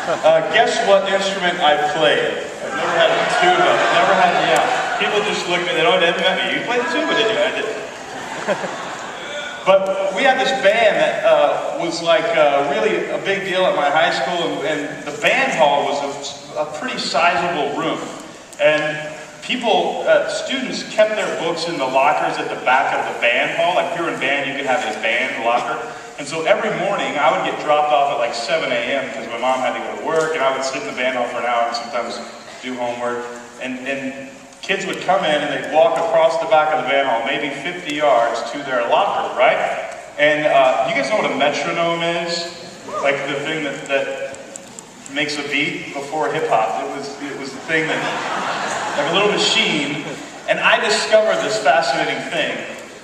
Guess what instrument I played? I've never had a tuba. I've never had, yeah. People just look at me, they don't ever met me. You played the tuba, didn't you? I did. But we had this band that was like really a big deal at my high school, and the band hall was a pretty sizable room. And people, students kept their books in the lockers at the back of the band hall. Like if you're in band, you could have a band locker. And so every morning I would get dropped off at like 7 a.m. because my mom had to go to work, and I would sit in the band hall for an hour and sometimes do homework. And kids would come in and they'd walk across the back of the band hall, maybe 50 yards to their locker, right? And you guys know what a metronome is? Like the thing that makes a beat before hip hop. It was the thing that, like a little machine. And I discovered this fascinating thing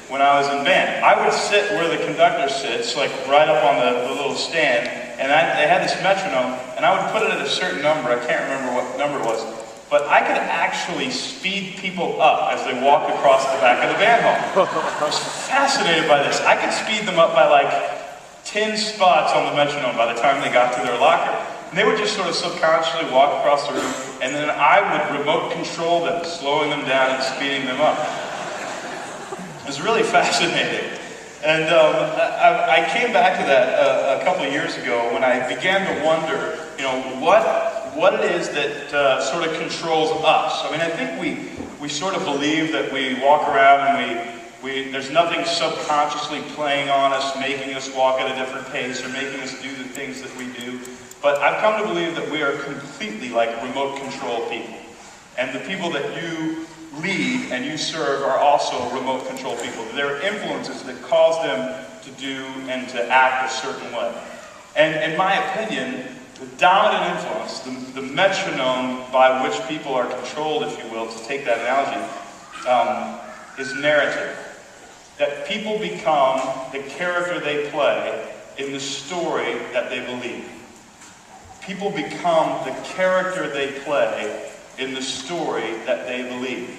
when I was in band. I would sit where the conductor sits, like right up on the little stand, and they had this metronome, and I would put it at a certain number. I can't remember what number it was, but I could actually speed people up as they walked across the back of the band hall. I was fascinated by this. I could speed them up by like 10 spots on the metronome by the time they got to their locker. And they would just sort of subconsciously walk across the room, and then I would remote control them, slowing them down and speeding them up. It was really fascinating. And I came back to that a couple of years ago when I began to wonder, you know, what it is that sort of controls us. I mean, I think we sort of believe that we walk around and there's nothing subconsciously playing on us, making us walk at a different pace or making us do the things that we do. But I've come to believe that we are completely like remote control people. And the people that you lead and you serve are also remote control people. There are influences that cause them to do and to act a certain way. And in my opinion, the dominant influence, the metronome by which people are controlled, if you will, to take that analogy, is narrative. That people become the character they play in the story that they believe. People become the character they play in the story that they believe.